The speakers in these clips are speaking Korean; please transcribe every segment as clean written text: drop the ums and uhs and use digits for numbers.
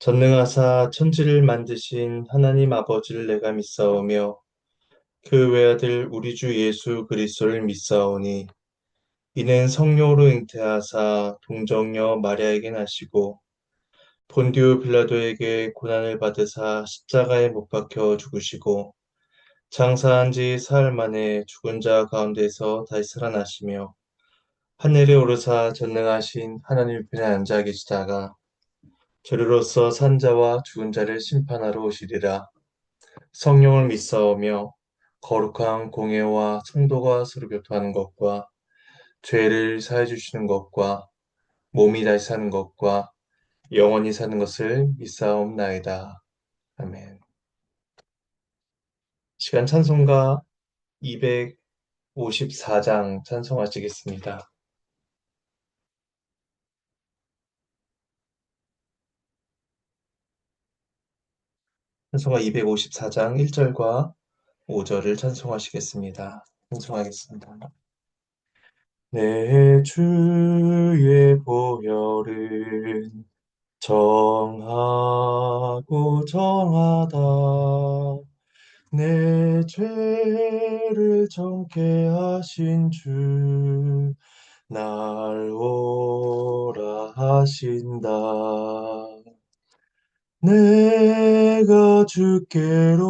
전능하사 천지를 만드신 하나님 아버지를 내가 믿사오며 그 외아들 우리 주 예수 그리스도를 믿사오니 이는 성령으로 잉태하사 동정녀 마리아에게 나시고 본디오 빌라도에게 고난을 받으사 십자가에 못 박혀 죽으시고 장사한 지 사흘 만에 죽은 자 가운데서 다시 살아나시며 하늘에 오르사 전능하신 하나님 편에 앉아 계시다가 저리로서 산자와 죽은 자를 심판하러 오시리라. 성령을 믿사오며 거룩한 공예와 성도가 서로 교통하는 것과 죄를 사해 주시는 것과 몸이 다시 사는 것과 영원히 사는 것을 믿사옵나이다. 아멘. 시간 찬송가 254장 찬송하시겠습니다. 찬송가 254장 1절과 5절을 찬송하시겠습니다. 찬송하겠습니다. 내 주의 보혈은 정하고 정하다. 내 죄를 정케 하신 주, 날 오라 하신다. 내가 주께로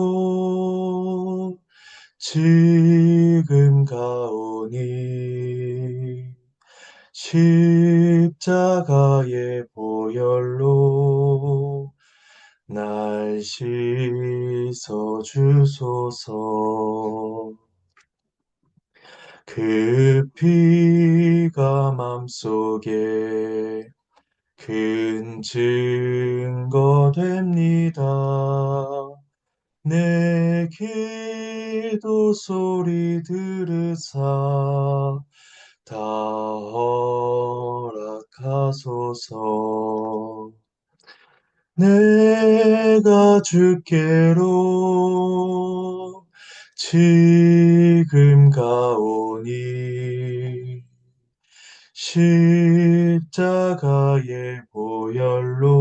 지금 가오니 십자가의 보혈로 날 씻어 주소서. 그 피가 맘속에 큰 증거 됩니다. 내 기도 소리 들으사 다 허락하소서. 내가 주께로 지금 가오니 십자가의 보혈로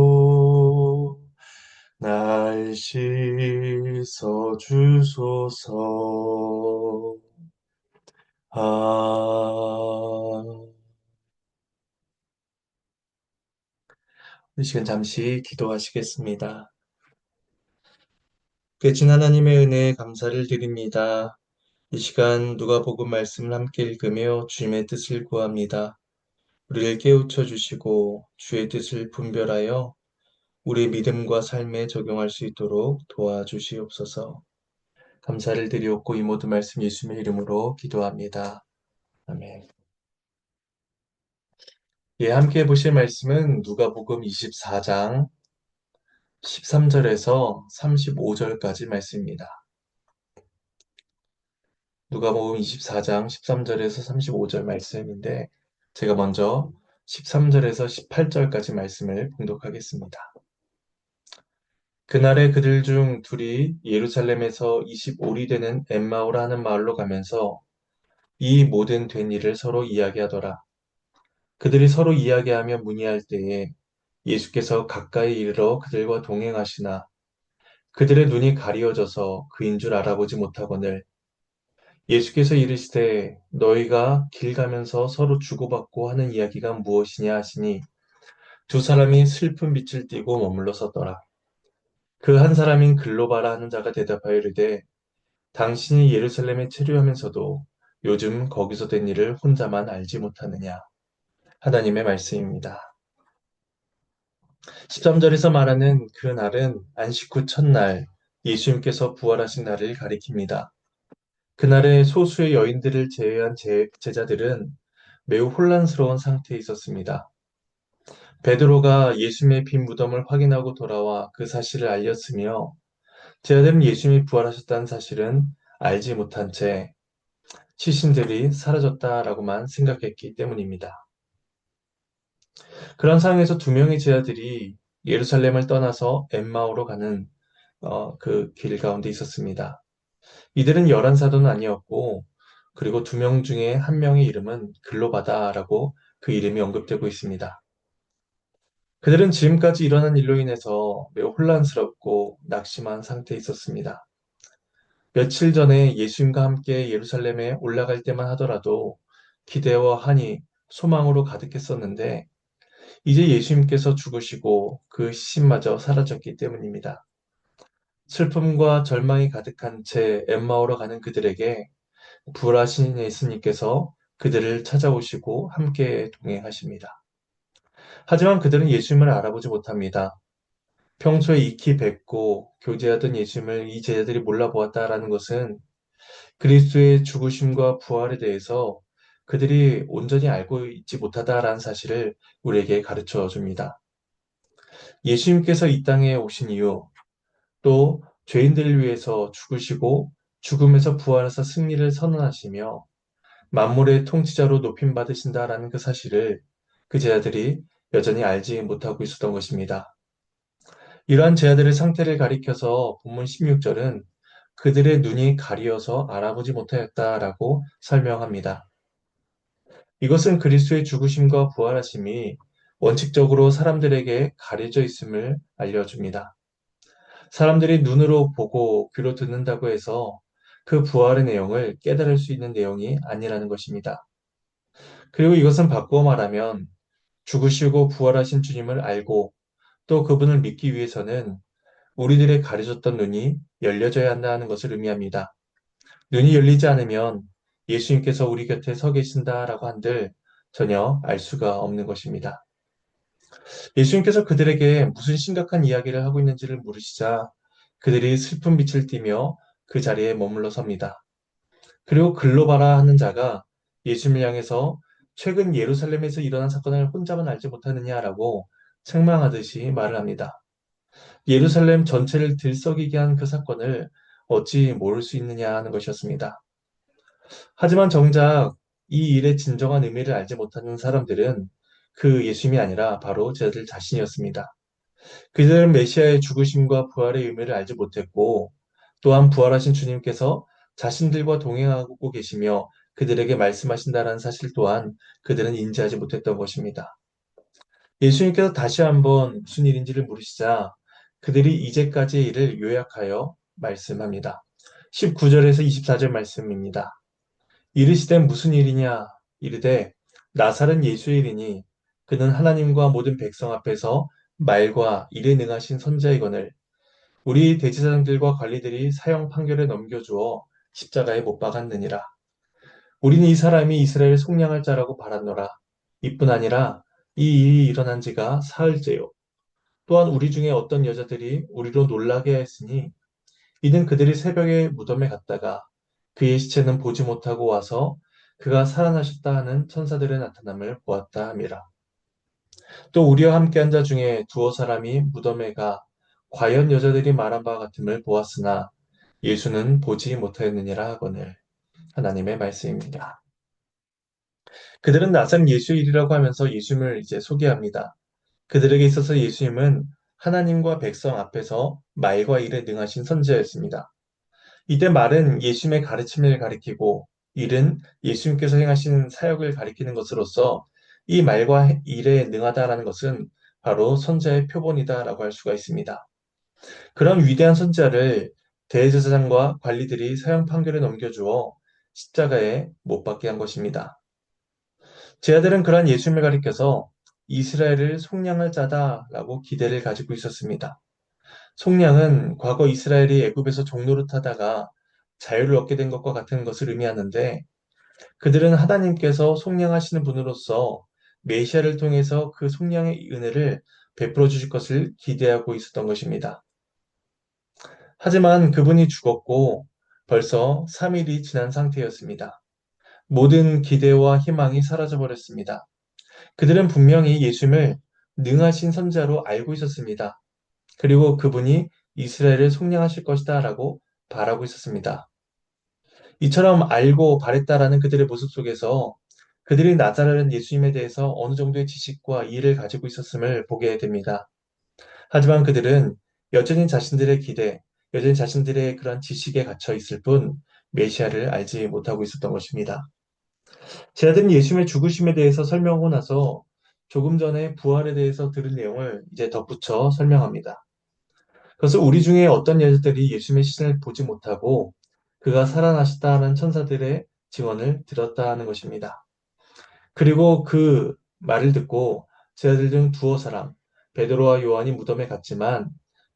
날 씻어 주소서. 이 시간 잠시 기도하시겠습니다. 계신 하나님의 은혜에 감사를 드립니다. 이 시간 누가복음 말씀을 함께 읽으며 주님의 뜻을 구합니다. 우리를 깨우쳐 주시고 주의 뜻을 분별하여 우리의 믿음과 삶에 적용할 수 있도록 도와주시옵소서. 감사를 드리옵고 이 모든 말씀 예수님의 이름으로 기도합니다. 아멘. 예, 함께 보실 말씀은 누가복음 24장 13절에서 35절까지 말씀입니다. 누가복음 24장 13절에서 35절 말씀인데 제가 먼저 13절에서 18절까지 말씀을 봉독하겠습니다. 그날에 그들 중 둘이 예루살렘에서 25리 되는 엠마오라 하는 마을로 가면서 이 모든 된 일을 서로 이야기하더라. 그들이 서로 이야기하며 문의할 때에 예수께서 가까이 이르러 그들과 동행하시나 그들의 눈이 가리워져서 그인 줄 알아보지 못하거늘 예수께서 이르시되 너희가 길 가면서 서로 주고받고 하는 이야기가 무엇이냐 하시니 두 사람이 슬픈 빛을 띠고 머물러 섰더라. 그 한 사람인 글로바라 하는 자가 대답하여 이르되 당신이 예루살렘에 체류하면서도 요즘 거기서 된 일을 혼자만 알지 못하느냐. 하나님의 말씀입니다. 13절에서 말하는 그 날은 안식 후 첫날 예수님께서 부활하신 날을 가리킵니다. 그날에 소수의 여인들을 제외한 제자들은 매우 혼란스러운 상태에 있었습니다. 베드로가 예수님의 빈 무덤을 확인하고 돌아와 그 사실을 알렸으며 제자들은 예수님이 부활하셨다는 사실은 알지 못한 채 시신들이 사라졌다라고만 생각했기 때문입니다. 그런 상황에서 두 명의 제자들이 예루살렘을 떠나서 엠마오로 가는 그 길 가운데 있었습니다. 이들은 열한 사도는 아니었고 그리고 두 명 중에 한 명의 이름은 글로바다라고 그 이름이 언급되고 있습니다. 그들은 지금까지 일어난 일로 인해서 매우 혼란스럽고 낙심한 상태에 있었습니다. 며칠 전에 예수님과 함께 예루살렘에 올라갈 때만 하더라도 기대와 한이, 소망으로 가득했었는데 이제 예수님께서 죽으시고 그 시신마저 사라졌기 때문입니다. 슬픔과 절망이 가득한 채 엠마오로 가는 그들에게 부활하신 예수님께서 그들을 찾아오시고 함께 동행하십니다. 하지만 그들은 예수님을 알아보지 못합니다. 평소에 익히 뵙고 교제하던 예수님을 이 제자들이 몰라보았다라는 것은 그리스도의 죽으심과 부활에 대해서 그들이 온전히 알고 있지 못하다라는 사실을 우리에게 가르쳐 줍니다. 예수님께서 이 땅에 오신 이유, 또 죄인들을 위해서 죽으시고 죽음에서 부활해서 승리를 선언하시며 만물의 통치자로 높임 받으신다라는 그 사실을 그 제자들이 여전히 알지 못하고 있었던 것입니다. 이러한 제자들의 상태를 가리켜서 본문 16절은 그들의 눈이 가리어서 알아보지 못하였다라고 설명합니다. 이것은 그리스도의 죽으심과 부활하심이 원칙적으로 사람들에게 가려져 있음을 알려줍니다. 사람들이 눈으로 보고 귀로 듣는다고 해서 그 부활의 내용을 깨달을 수 있는 내용이 아니라는 것입니다. 그리고 이것은 바꾸어 말하면 죽으시고 부활하신 주님을 알고 또 그분을 믿기 위해서는 우리들의 가려졌던 눈이 열려져야 한다는 것을 의미합니다. 눈이 열리지 않으면 예수님께서 우리 곁에 서 계신다라고 한들 전혀 알 수가 없는 것입니다. 예수님께서 그들에게 무슨 심각한 이야기를 하고 있는지를 물으시자 그들이 슬픈 빛을 띠며 그 자리에 머물러 섭니다. 그리고 글로 봐라 하는 자가 예수님을 향해서 최근 예루살렘에서 일어난 사건을 혼자만 알지 못하느냐라고 책망하듯이 말을 합니다. 예루살렘 전체를 들썩이게 한 그 사건을 어찌 모를 수 있느냐 하는 것이었습니다. 하지만 정작 이 일의 진정한 의미를 알지 못하는 사람들은 그 예수님이 아니라 바로 제자들 자신이었습니다. 그들은 메시아의 죽으심과 부활의 의미를 알지 못했고 또한 부활하신 주님께서 자신들과 동행하고 계시며 그들에게 말씀하신다는 사실 또한 그들은 인지하지 못했던 것입니다. 예수님께서 다시 한번 무슨 일인지를 물으시자 그들이 이제까지의 일을 요약하여 말씀합니다. 19절에서 24절 말씀입니다. 이르시되 무슨 일이냐? 이르되 나사렛 예수의 일이니 그는 하나님과 모든 백성 앞에서 말과 일에 능하신 선자이거늘 우리 대제사장들과 관리들이 사형 판결에 넘겨주어 십자가에 못 박았느니라. 우리는 이 사람이 이스라엘 속량할 자라고 바랐노라. 이뿐 아니라 이 일이 일어난 지가 사흘째요. 또한 우리 중에 어떤 여자들이 우리로 놀라게 하였으니 이는 그들이 새벽에 무덤에 갔다가 그의 시체는 보지 못하고 와서 그가 살아나셨다 하는 천사들의 나타남을 보았다 함이라. 또 우리와 함께 한 자 중에 두어 사람이 무덤에 가 과연 여자들이 말한 바와 같음을 보았으나 예수는 보지 못하였느니라 하거늘. 하나님의 말씀입니다. 그들은 나사렛 예수의 일이라고 하면서 예수님을 이제 소개합니다. 그들에게 있어서 예수님은 하나님과 백성 앞에서 말과 일에 능하신 선지자였습니다. 이때 말은 예수님의 가르침을 가리키고 일은 예수님께서 행하신 사역을 가리키는 것으로서 이 말과 일에 능하다라는 것은 바로 선지자의 표본이다라고 할 수가 있습니다. 그런 위대한 선지자를 대제사장과 관리들이 사형 판결에 넘겨주어 십자가에 못 박게 한 것입니다. 제자들은 그러한 예수님을 가리켜서 이스라엘을 속량할 자다라고 기대를 가지고 있었습니다. 속량은 과거 이스라엘이 애굽에서 종노릇하다가 자유를 얻게 된 것과 같은 것을 의미하는데 그들은 하나님께서 속량하시는 분으로서 메시아를 통해서 그 속량의 은혜를 베풀어 주실 것을 기대하고 있었던 것입니다. 하지만 그분이 죽었고 벌써 3일이 지난 상태였습니다. 모든 기대와 희망이 사라져 버렸습니다. 그들은 분명히 예수님을 능하신 선자로 알고 있었습니다. 그리고 그분이 이스라엘을 속량하실 것이다 라고 바라고 있었습니다. 이처럼 알고 바랬다라는 그들의 모습 속에서 그들이 나자렛 예수님에 대해서 어느 정도의 지식과 이해를 가지고 있었음을 보게 됩니다. 하지만 그들은 여전히 자신들의 기대, 여전히 자신들의 그런 지식에 갇혀 있을 뿐 메시아를 알지 못하고 있었던 것입니다. 제자들은 예수님의 죽으심에 대해서 설명하고 나서 조금 전에 부활에 대해서 들은 내용을 이제 덧붙여 설명합니다. 그래서 우리 중에 어떤 여자들이 예수님의 시신을 보지 못하고 그가 살아나셨다는 천사들의 증언을 들었다는 것입니다. 그리고 그 말을 듣고 제자들 중 두어 사람, 베드로와 요한이 무덤에 갔지만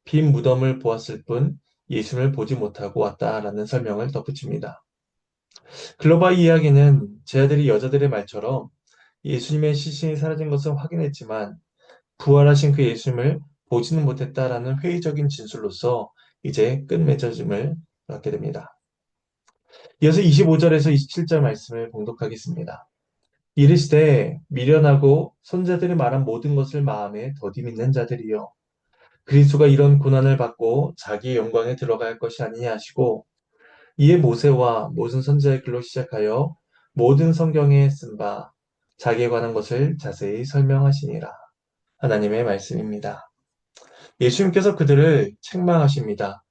빈 무덤을 보았을 뿐 예수님을 보지 못하고 왔다라는 설명을 덧붙입니다. 글로바의 이야기는 제자들이 여자들의 말처럼 예수님의 시신이 사라진 것을 확인했지만 부활하신 그 예수님을 보지는 못했다라는 회의적인 진술로서 이제 끝맺어짐을 갖게 됩니다. 이어서 25절에서 27절 말씀을 봉독하겠습니다. 이르시되 미련하고 손자들이 말한 모든 것을 마음에 더디 믿는 자들이여 그리스도가 이런 고난을 받고 자기의 영광에 들어갈 것이 아니냐 하시고 이에 모세와 모든 선지자의 글로 시작하여 모든 성경에 쓴 바 자기에 관한 것을 자세히 설명하시니라. 하나님의 말씀입니다. 예수님께서 그들을 책망하십니다.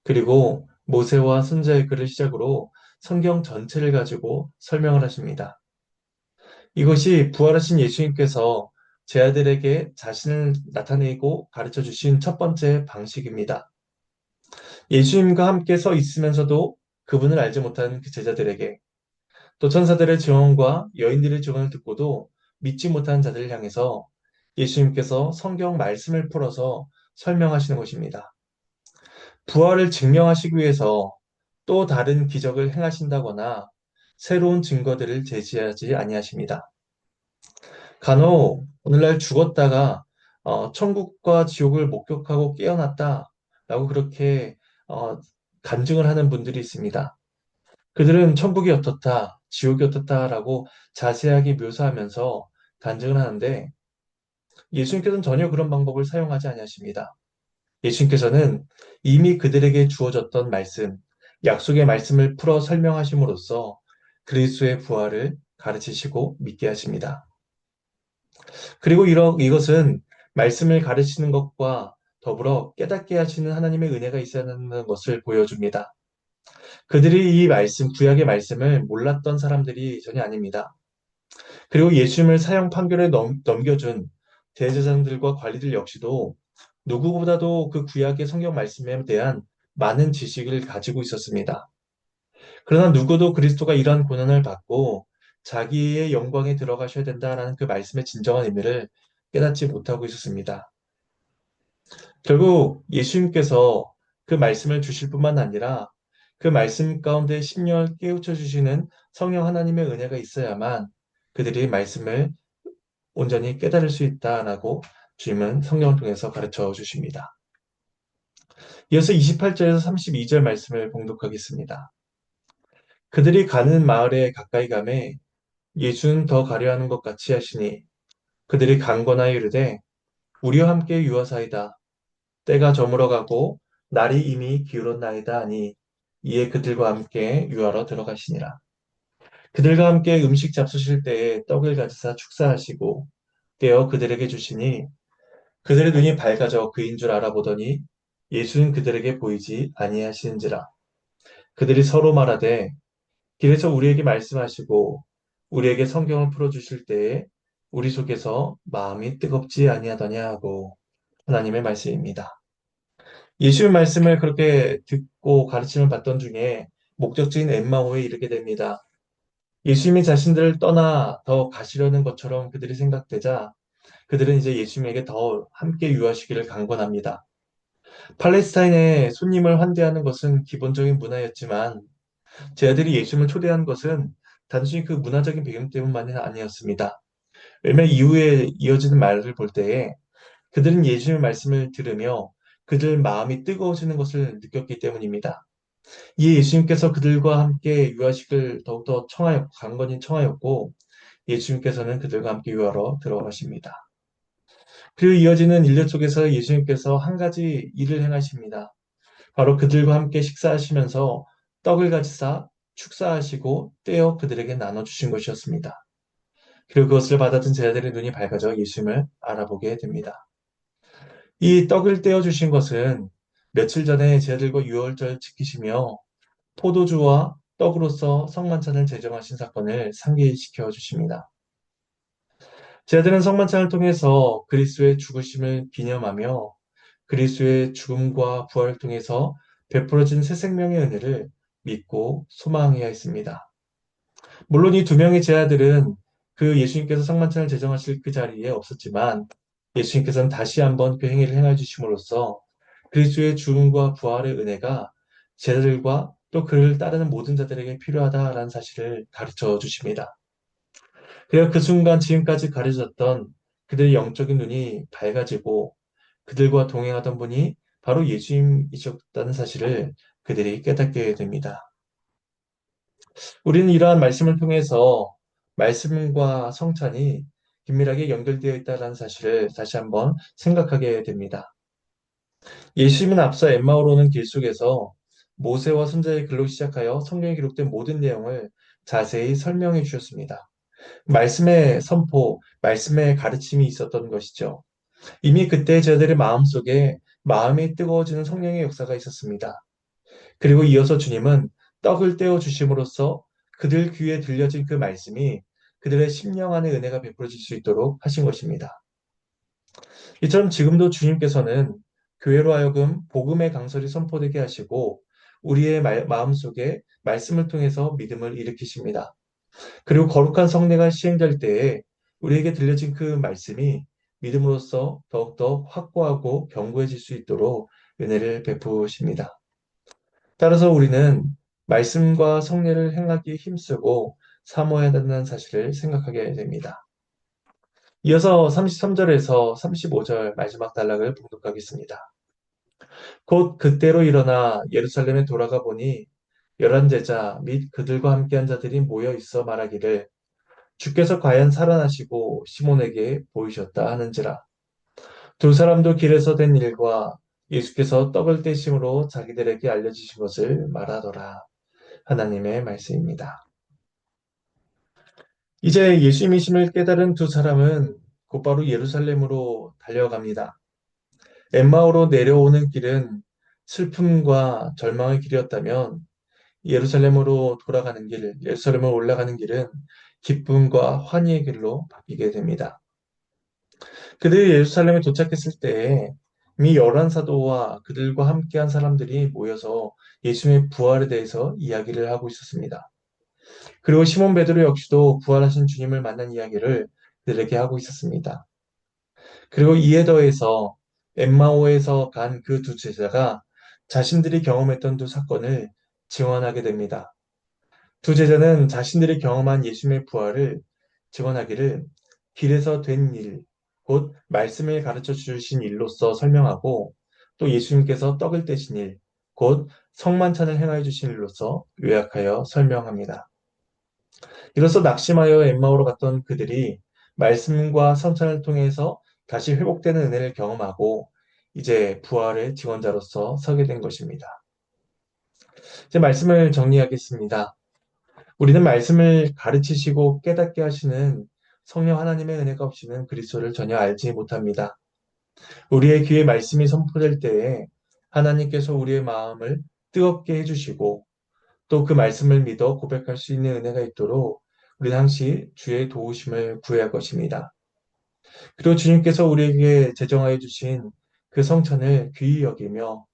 그리고 모세와 선지자의 글을 시작으로 성경 전체를 가지고 설명을 하십니다. 이것이 부활하신 예수님께서 제 아들에게 자신을 나타내고 가르쳐 주신 첫 번째 방식입니다. 예수님과 함께 서 있으면서도 그분을 알지 못하는 그 제자들에게 또 천사들의 증언과 여인들의 증언을 듣고도 믿지 못하는 자들을 향해서 예수님께서 성경 말씀을 풀어서 설명하시는 것입니다. 부활을 증명하시기 위해서 또 다른 기적을 행하신다거나 새로운 증거들을 제시하지 아니하십니다. 간혹 오늘날 죽었다가 천국과 지옥을 목격하고 깨어났다라고 그렇게 어, 간증을 하는 분들이 있습니다. 그들은 천국이 어떻다, 지옥이 어떻다라고 자세하게 묘사하면서 간증을 하는데 예수님께서는 전혀 그런 방법을 사용하지 아니하십니다. 예수님께서는 이미 그들에게 주어졌던 말씀, 약속의 말씀을 풀어 설명하심으로써 그리스도의 부활을 가르치시고 믿게 하십니다. 그리고 이것은 말씀을 가르치는 것과 더불어 깨닫게 하시는 하나님의 은혜가 있어야 하는 것을 보여줍니다. 그들이 이 말씀, 구약의 말씀을 몰랐던 사람들이 전혀 아닙니다. 그리고 예수님을 사형 판결에 넘겨준 대제사장들과 관리들 역시도 누구보다도 그 구약의 성경 말씀에 대한 많은 지식을 가지고 있었습니다. 그러나 누구도 그리스도가 이러한 고난을 받고 자기의 영광에 들어가셔야 된다라는 그 말씀의 진정한 의미를 깨닫지 못하고 있었습니다. 결국 예수님께서 그 말씀을 주실 뿐만 아니라 그 말씀 가운데 심령을 깨우쳐 주시는 성령 하나님의 은혜가 있어야만 그들이 말씀을 온전히 깨달을 수 있다라고 주님은 성경을 통해서 가르쳐 주십니다. 이어서 28절에서 32절 말씀을 봉독하겠습니다. 그들이 가는 마을에 가까이 가매 예수는 더 가려 하는 것 같이 하시니 그들이 강권하여 이르되 우리와 함께 유하사이다. 때가 저물어 가고 날이 이미 기울었나이다 하니 이에 그들과 함께 유하러 들어가시니라. 그들과 함께 음식 잡수실 때에 떡을 가지사 축사하시고 떼어 그들에게 주시니 그들의 눈이 밝아져 그인 줄 알아보더니 예수는 그들에게 보이지 아니하시는지라. 그들이 서로 말하되 길에서 우리에게 말씀하시고 우리에게 성경을 풀어주실 때에 우리 속에서 마음이 뜨겁지 아니하더냐 하고 하나님의 말씀입니다. 예수의 말씀을 그렇게 듣고 가르침을 받던 중에 목적지인 엠마오에 이르게 됩니다. 예수님이 자신들을 떠나 더 가시려는 것처럼 그들이 생각되자 그들은 이제 예수님에게 더 함께 유하시기를 강권합니다. 팔레스타인에 손님을 환대하는 것은 기본적인 문화였지만 제 아들이 예수님을 초대한 것은 단순히 그 문화적인 배경 때문만이 아니었습니다. 왜냐하면 이후에 이어지는 말을 볼 때에 그들은 예수님의 말씀을 들으며 그들 마음이 뜨거워지는 것을 느꼈기 때문입니다. 이에 예수님께서 그들과 함께 유하식을 더욱더 강건히 청하였고 예수님께서는 그들과 함께 유하러 들어가십니다. 그리고 이어지는 일례 속에서 예수님께서 한 가지 일을 행하십니다. 바로 그들과 함께 식사하시면서 떡을 가지사 축사하시고 떼어 그들에게 나눠주신 것이었습니다. 그리고 그것을 받아든 제자들의 눈이 밝아져 예수님을 알아보게 됩니다. 이 떡을 떼어 주신 것은 며칠 전에 제자들과 유월절 지키시며 포도주와 떡으로서 성만찬을 제정하신 사건을 상기시켜 주십니다. 제자들은 성만찬을 통해서 그리스도의 죽으심을 기념하며 그리스도의 죽음과 부활을 통해서 베풀어진 새 생명의 은혜를 믿고 소망해야 했습니다. 물론 이 두 명의 제자들은 그 예수님께서 성만찬을 제정하실 그 자리에 없었지만 예수님께서는 다시 한번 그 행위를 행해 주심으로써 그리스도의 죽음과 부활의 은혜가 제자들과 또 그를 따르는 모든 자들에게 필요하다라는 사실을 가르쳐 주십니다. 그리고 그 순간 지금까지 가려졌던 그들의 영적인 눈이 밝아지고 그들과 동행하던 분이 바로 예수님이셨다는 사실을 그들이 깨닫게 됩니다. 우리는 이러한 말씀을 통해서 말씀과 성찬이 긴밀하게 연결되어 있다는 사실을 다시 한번 생각하게 됩니다. 예수님은 앞서 엠마오로 오는 길 속에서 모세와 선자의 글로 시작하여 성경에 기록된 모든 내용을 자세히 설명해 주셨습니다. 말씀의 선포, 말씀의 가르침이 있었던 것이죠. 이미 그때 저들의 마음속에 마음이 뜨거워지는 성령의 역사가 있었습니다. 그리고 이어서 주님은 떡을 떼어 주심으로써 그들 귀에 들려진 그 말씀이 그들의 심령 안에 은혜가 베풀어질 수 있도록 하신 것입니다. 이처럼 지금도 주님께서는 교회로 하여금 복음의 강설이 선포되게 하시고 우리의 마음속에 말씀을 통해서 믿음을 일으키십니다. 그리고 거룩한 성례가 시행될 때에 우리에게 들려진 그 말씀이 믿음으로써 더욱더 확고하고 견고해질 수 있도록 은혜를 베푸십니다. 따라서 우리는 말씀과 성례를 행하기 힘쓰고 사모해야 한다는 사실을 생각하게 됩니다. 이어서 33절에서 35절 마지막 단락을 봉독하겠습니다. 곧 그때로 일어나 예루살렘에 돌아가 보니 열한 제자 및 그들과 함께한 자들이 모여 있어 말하기를 주께서 과연 살아나시고 시몬에게 보이셨다 하는지라. 두 사람도 길에서 된 일과 예수께서 떡을 떼심으로 자기들에게 알려주신 것을 말하더라. 하나님의 말씀입니다. 이제 예수님이심을 깨달은 두 사람은 곧바로 예루살렘으로 달려갑니다. 엠마오로 내려오는 길은 슬픔과 절망의 길이었다면 예루살렘으로 돌아가는 길, 예루살렘으로 올라가는 길은 기쁨과 환희의 길로 바뀌게 됩니다. 그들이 예루살렘에 도착했을 때에 이미 열한 사도와 그들과 함께한 사람들이 모여서 예수님의 부활에 대해서 이야기를 하고 있었습니다. 그리고 시몬 베드로 역시도 부활하신 주님을 만난 이야기를 그들에게 하고 있었습니다. 그리고 이에 더해서 엠마오에서 간 그 두 제자가 자신들이 경험했던 두 사건을 증언하게 됩니다. 두 제자는 자신들이 경험한 예수님의 부활을 증언하기를 길에서 된 일, 곧 말씀을 가르쳐 주신 일로서 설명하고 또 예수님께서 떡을 떼신 일, 곧 성만찬을 행하여 주신 일로서 요약하여 설명합니다. 이로써 낙심하여 엠마오로 갔던 그들이 말씀과 성찬을 통해서 다시 회복되는 은혜를 경험하고 이제 부활의 증언자로서 서게 된 것입니다. 이제 말씀을 정리하겠습니다. 우리는 말씀을 가르치시고 깨닫게 하시는 성령 하나님의 은혜가 없이는 그리스도를 전혀 알지 못합니다. 우리의 귀에 말씀이 선포될 때에 하나님께서 우리의 마음을 뜨겁게 해주시고 또 그 말씀을 믿어 고백할 수 있는 은혜가 있도록 우리는 항시 주의 도우심을 구해야 할 것입니다. 그리고 주님께서 우리에게 제정하여 주신 그 성찬을 귀히 여기며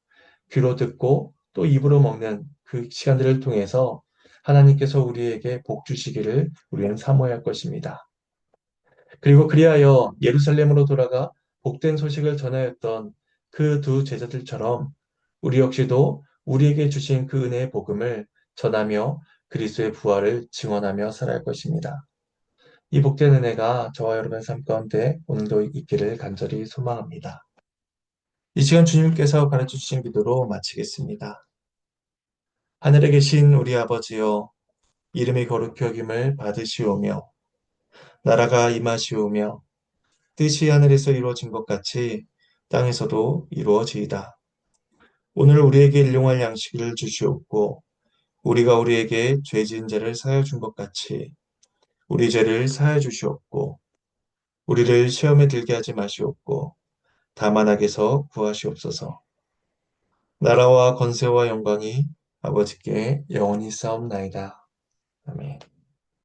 귀로 듣고 또 입으로 먹는 그 시간들을 통해서 하나님께서 우리에게 복 주시기를 우리는 사모해야 할 것입니다. 그리고 그리하여 예루살렘으로 돌아가 복된 소식을 전하였던 그 두 제자들처럼 우리 역시도 우리에게 주신 그 은혜의 복음을 전하며 그리스도의 부활을 증언하며 살아야 할 것입니다. 이 복된 은혜가 저와 여러분의 삶 가운데 오늘도 있기를 간절히 소망합니다. 이 시간 주님께서 가르쳐 주신 기도로 마치겠습니다. 하늘에 계신 우리 아버지여, 이름이 거룩히 여김을 받으시오며 나라가 임하시오며 뜻이 하늘에서 이루어진 것 같이 땅에서도 이루어지이다. 오늘 우리에게 일용할 양식을 주시옵고 우리가 우리에게 죄 지은 자를 사하여 준 것 같이 우리 죄를 사하여 주시옵고 우리를 시험에 들게 하지 마시옵고 다만 악에서 구하시옵소서. 나라와 권세와 영광이 아버지께 영원히 싸움나이다. 아멘.